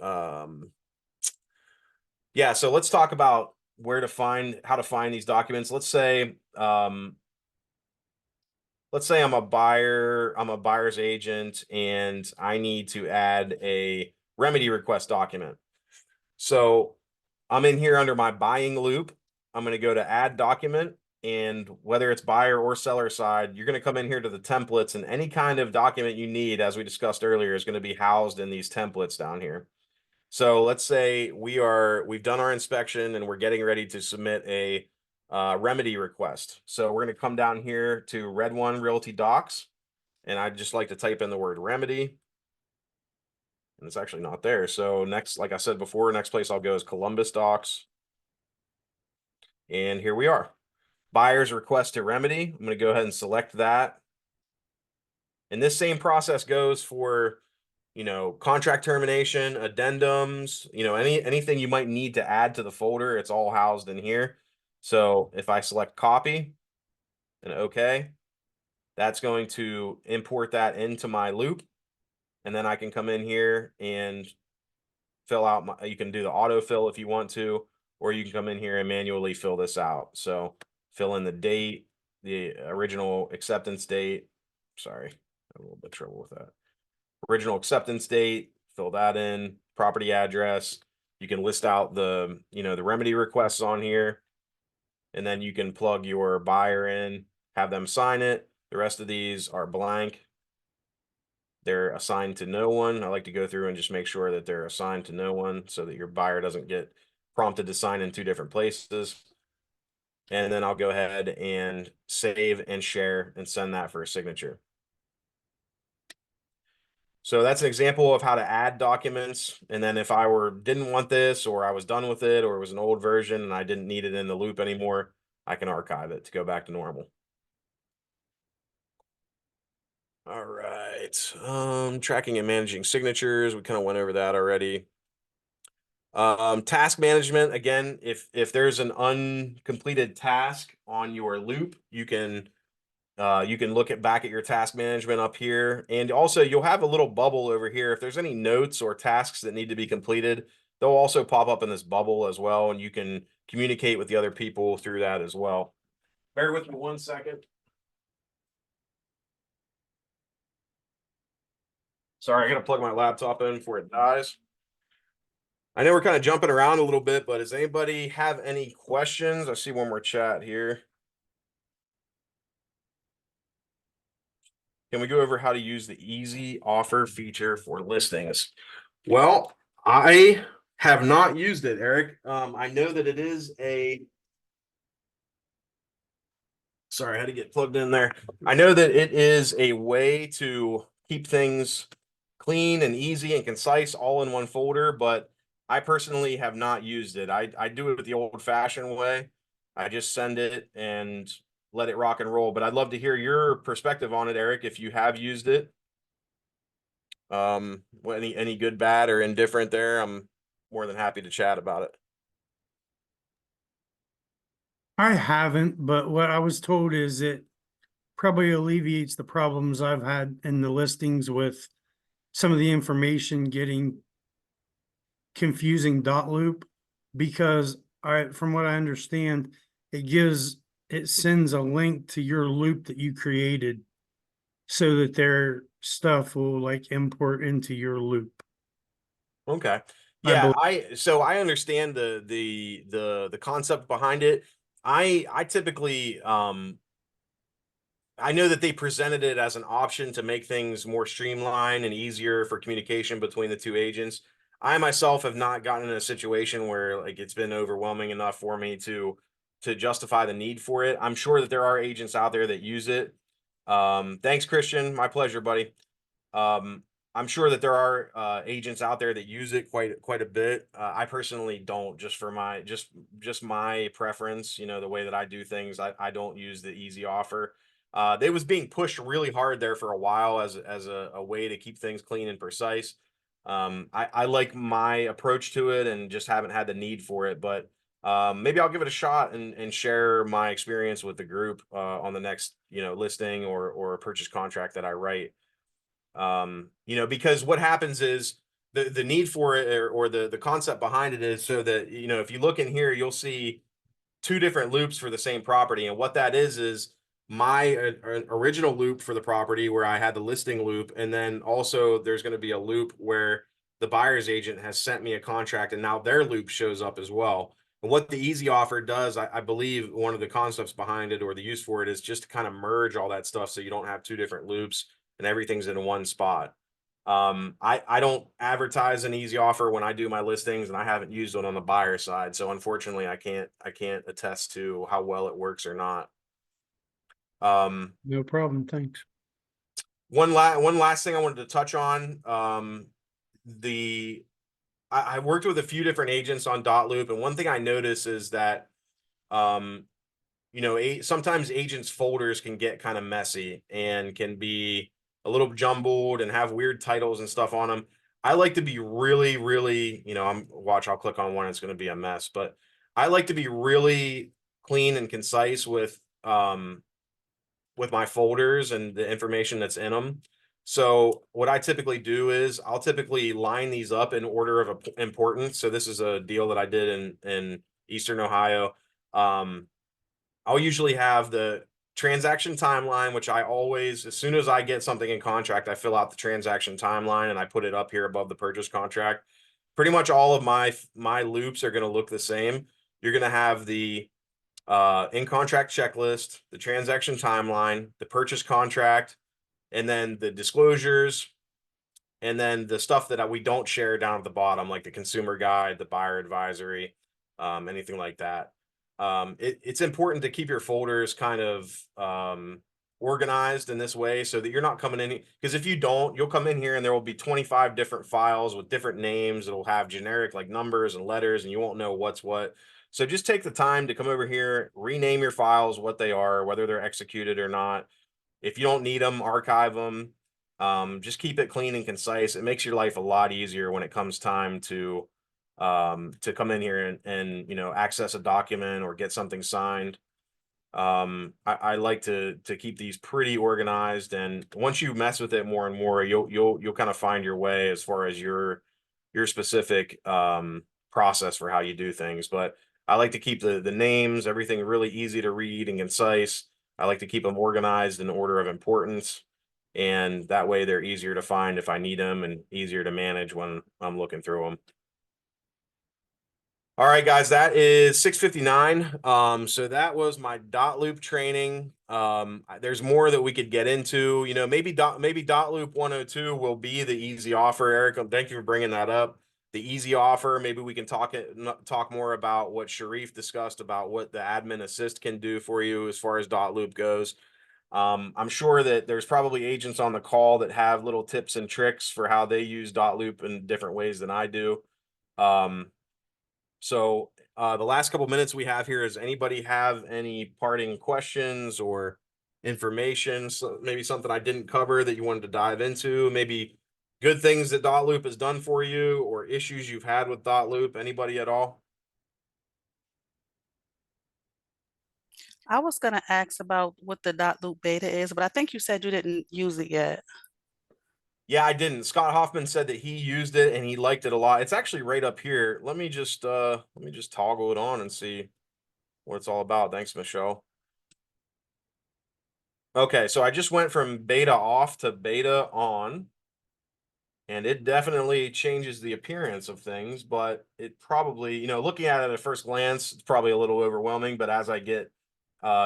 Yeah, so let's talk about how to find these documents. Let's say I'm a buyer's agent and I need to add a remedy request document. So I'm in here under my buying loop. I'm going to go to add document, and whether it's buyer or seller side, you're going to come in here to the templates, and any kind of document you need, as we discussed earlier, is going to be housed in these templates down here. So let's say we've done our inspection and we're getting ready to submit a remedy request. So we're going to come down here to Red One Realty Docs, and I'd just like to type in the word remedy. And it's actually not there. So next, like I said before, next place I'll go is Columbus Docs. And here we are. Buyer's request to remedy. I'm going to go ahead and select that. And this same process goes for contract termination, addendums, anything you might need to add to the folder, it's all housed in here. So if I select copy and OK, that's going to import that into my loop. And then I can come in here and fill out you can do the autofill if you want to, or you can come in here and manually fill this out. So fill in the date, the original acceptance date. Sorry, I have a little bit of trouble with that. Original acceptance date, fill that in, property address. You can list out the, the remedy requests on here, and then you can plug your buyer in, have them sign it. The rest of these are blank. They're assigned to no one. I like to go through and just make sure that they're assigned to no one so that your buyer doesn't get prompted to sign in 2 different places. And then I'll go ahead and save and share and send that for a signature. So that's an example of how to add documents. And then if I didn't want this, or I was done with it, or it was an old version and I didn't need it in the loop anymore, I can archive it to go back to normal. All right. Tracking and managing signatures. We kind of went over that already. Task management. Again, if there's an uncompleted task on your loop, you can look back at your task management up here. And also you'll have a little bubble over here. If there's any notes or tasks that need to be completed, they'll also pop up in this bubble as well. And you can communicate with the other people through that as well. Bear with me 1 second. Sorry, I gotta plug my laptop in before it dies. I know we're kind of jumping around a little bit, but does anybody have any questions? I see one more chat here. Can we go over how to use the easy offer feature for listings? Well, I have not used it, Eric. I know that it is sorry, I had to get plugged in there. I know that it is a way to keep things clean and easy and concise all in one folder, but I personally have not used it. I do it the old-fashioned way. I just send it and let it rock and roll. But I'd love to hear your perspective on it, Eric, if you have used it. Any good, bad, or indifferent there, I'm more than happy to chat about it.
I haven't, but what I was told is it probably alleviates the problems I've had in the listings with some of the information getting confusing Dotloop, because from what I understand, it sends a link to your loop that you created so that their stuff will like import into your loop.
Okay.
I
Yeah,
believe.
so I understand the concept behind it. I typically I know that they presented it as an option to make things more streamlined and easier for communication between the 2 agents. I myself have not gotten in a situation where like it's been overwhelming enough for me to justify the need for it. I'm sure that there are agents out there that use it. Thanks, Christian. My pleasure, buddy. I'm sure that there are agents out there that use it quite a bit. I personally don't, just for my just my preference, the way that I do things. I don't use the easy offer. It was being pushed really hard there for a while as a way to keep things clean and precise. I like my approach to it and just haven't had the need for it, but maybe I'll give it a shot and share my experience with the group on the next listing or purchase contract that I write. Because what happens is the need for it, or the concept behind it is so that if you look in here, you'll see 2 different loops for the same property. And what that is my original loop for the property where I had the listing loop. And then also there's going to be a loop where the buyer's agent has sent me a contract and now their loop shows up as well. And what the easy offer does, I believe one of the concepts behind it or the use for it is just to kind of merge all that stuff so you don't have 2 different loops and everything's in one spot. I don't advertise an easy offer when I do my listings, and I haven't used it on the buyer side. So unfortunately I can't attest to how well it works or not.
No problem. Thanks.
One last thing I wanted to touch on. I worked with a few different agents on Dotloop, and one thing I notice is that sometimes agents folders can get kind of messy and can be a little jumbled and have weird titles and stuff on them. I like to be really, really, I'll click on one, it's going to be a mess, but I like to be really clean and concise with my folders and the information that's in them. So what I typically do is I'll typically line these up in order of importance. So this is a deal that I did in Eastern Ohio. I'll usually have the transaction timeline, which I always, as soon as I get something in contract, I fill out the transaction timeline and I put it up here above the purchase contract. Pretty much all of my loops are going to look the same. You're going to have the in contract checklist, the transaction timeline, the purchase contract, and then the disclosures, and then the stuff that we don't share down at the bottom, like the consumer guide, the buyer advisory, anything like that. It's important to keep your folders kind of organized in this way so that you're not coming in, because if you don't, you'll come in here and there will be 25 different files with different names. It'll have generic like numbers and letters, and you won't know what's what. So just take the time to come over here, rename your files what they are, whether they're executed or not. If you don't need them, archive them. Just keep it clean and concise. It makes your life a lot easier when it comes time to come in here and access a document or get something signed. I like to keep these pretty organized, and once you mess with it more and more, you'll kind of find your way as far as your specific process for how you do things. But I like to keep the names, everything really easy to read and concise. I like to keep them organized in order of importance, and that way they're easier to find if I need them and easier to manage when I'm looking through them. All right, guys, that is 6:59. So that was my Dotloop training. There's more that we could get into. Maybe Dotloop 102 will be the easy offer. Eric, thank you for bringing that up. The easy offer. Maybe we can talk more about what Sharif discussed about what the admin assist can do for you as far as Dotloop goes. I'm sure that there's probably agents on the call that have little tips and tricks for how they use Dotloop in different ways than I do. So the last couple minutes we have here, does anybody have any parting questions or information? So maybe something I didn't cover that you wanted to dive into, maybe good things that Dotloop has done for you or issues you've had with Dotloop. Anybody at all?
I was going to ask about what the Dotloop beta is, but I think you said you didn't use it yet.
Yeah, I didn't. Scott Hoffman said that he used it and he liked it a lot. It's actually right up here. Let me just toggle it on and see what it's all about. Thanks, Michelle. Okay, so I just went from beta off to beta on, and it definitely changes the appearance of things, but it probably, looking at it at first glance, it's probably a little overwhelming, but as I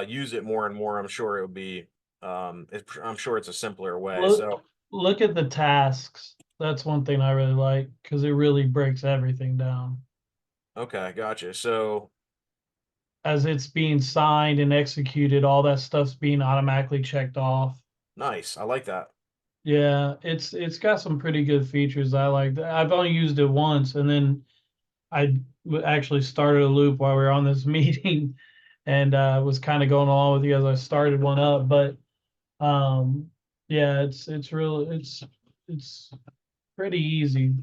use it more and more, I'm sure it would be I'm sure it's a simpler way.
Look at the tasks. That's one thing I really like because it really breaks everything down.
Okay, gotcha. So
as it's being signed and executed, all that stuff's being automatically checked off.
Nice. I like that.
Yeah, it's got some pretty good features. I like that. I've only used it once, and then I actually started a loop while we were on this meeting, and was kind of going along with you as I started one up. But yeah, it's pretty easy.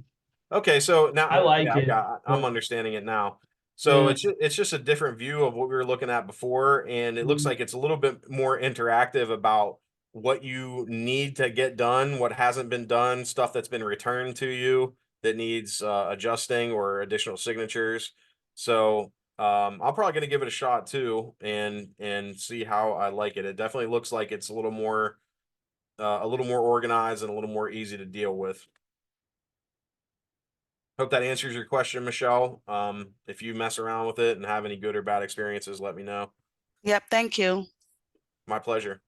Okay, so now
I like it.
I'm understanding it now. So
Yeah.
it's just a different view of what we were looking at before, and it looks like it's a little bit more interactive about what you need to get done, what hasn't been done, stuff that's been returned to you that needs adjusting or additional signatures. So I'm probably going to give it a shot too, and see how I like it. It definitely looks like it's a little more organized and a little more easy to deal with. Hope that answers your question, Michelle. If you mess around with it and have any good or bad experiences, let me know.
Yep, thank you.
My pleasure.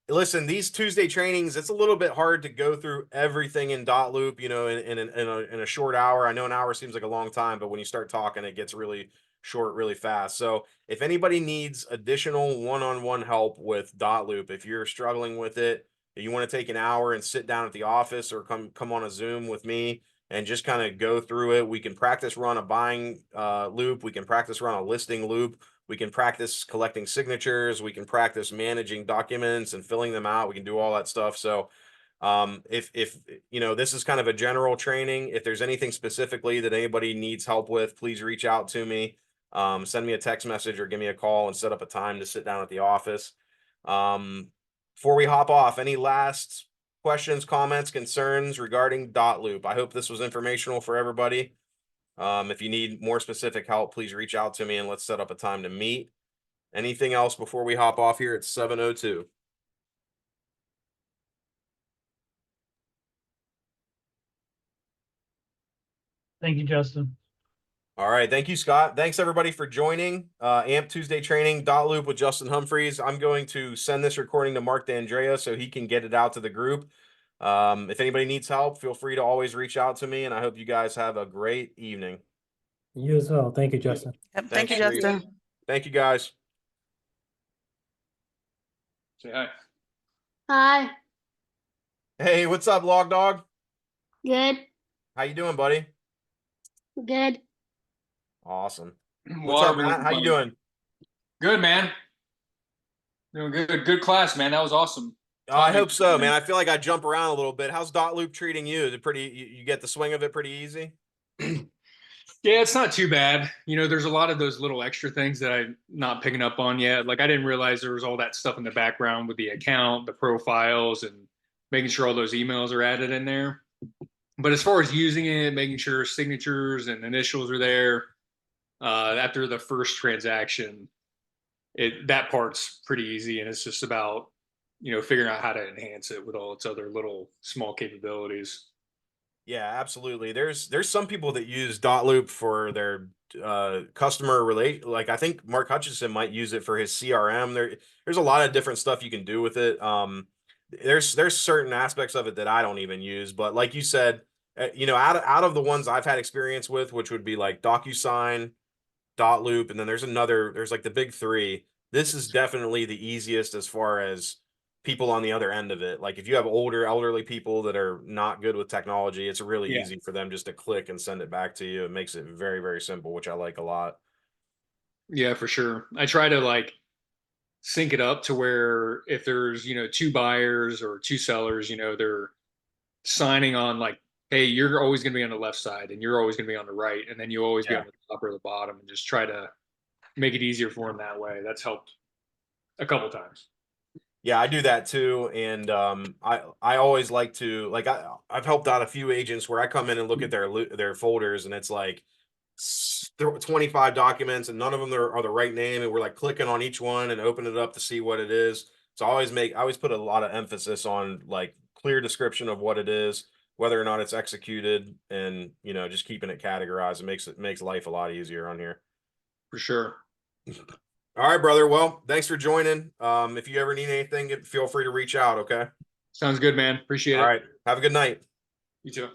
Listen, these Tuesday trainings, it's a little bit hard to go through everything in Dotloop, in a short hour. I know an hour seems like a long time, but when you start talking, it gets really short, really fast. So if anybody needs additional one-on-one help with Dotloop, if you're struggling with it, if you want to take an hour and sit down at the office or come on a Zoom with me and just kind of go through it, we can practice run a buying loop. We can practice run a listing loop. We can practice collecting signatures. We can practice managing documents and filling them out. We can do all that stuff. So if this is kind of a general training, if there's anything specifically that anybody needs help with, please reach out to me. Send me a text message or give me a call and set up a time to sit down at the office. before we hop off, any last questions, comments, concerns regarding Dotloop? I hope this was informational for everybody. If you need more specific help, please reach out to me and let's set up a time to meet. Anything else before we hop off here? It's 7:02.
Thank you, Justin.
All right. Thank you, Scott. Thanks everybody for joining. AMP Tuesday training, Dotloop with Justin Humphreys. I'm going to send this recording to Mark D'Andrea so he can get it out to the group. If anybody needs help, feel free to always reach out to me, and I hope you guys have a great evening.
You as well. Thank you, Justin.
Yep, thank you,
Thanks, Reese.
Justin.
Thank you, guys.
Say hi.
Hi,
Hey, what's up, Log Dog?
good,
How you doing, buddy?
good.
Awesome. What's
Water
up, Matt?
balloon
How you
buddy.
doing?
Good, man. Doing good. Good class, man. That was awesome.
I hope so, man. I feel like I jump around a little bit. How's Dotloop treating you? Is it pretty? You get the swing of it pretty easy?
Yeah, it's not too bad. You know, there's a lot of those little extra things that I'm not picking up on yet. Like I didn't realize there was all that stuff in the background with the account, the profiles, and making sure all those emails are added in there. But as far as using it, making sure signatures and initials are there, after the first transaction, that part's pretty easy, and it's just about, you know, figuring out how to enhance it with all its other little small capabilities.
Yeah, absolutely. There's some people that use Dotloop for their customer relate. Like I think Mark Hutchinson might use it for his CRM. There's a lot of different stuff you can do with it. There's certain aspects of it that I don't even use, but like you said, you know, out of the ones I've had experience with, which would be like DocuSign, Dotloop, and then there's like the big three. This is definitely the easiest as far as people on the other end of it. Like if you have elderly people that are not good with technology, it's really
Yeah.
easy for them just to click and send it back to you. It makes it very, very simple, which I like a lot.
Yeah, for sure. I try to like sync it up to where if there's, you know, two buyers or two sellers, you know, they're signing on like, hey, you're always going to be on the left side and you're always going to be on the right. And then you always be
Yeah.
on the top or the bottom, and just try to make it easier for them that way. That's helped a couple times.
Yeah, I do that too, and I always like to I've helped out a few agents where I come in and look at their folders, and it's like 25 documents, and none of them are the right name, and we're like clicking on each one and open it up to see what it is. So I always put a lot of emphasis on like clear description of what it is, whether or not it's executed, and you know, just keeping it categorized. It makes life a lot easier on here.
For sure.
All right, brother. Well, thanks for joining. If you ever need anything, feel free to reach out. Okay.
Sounds good, man. Appreciate
All
it.
right. Have a good night.
You too.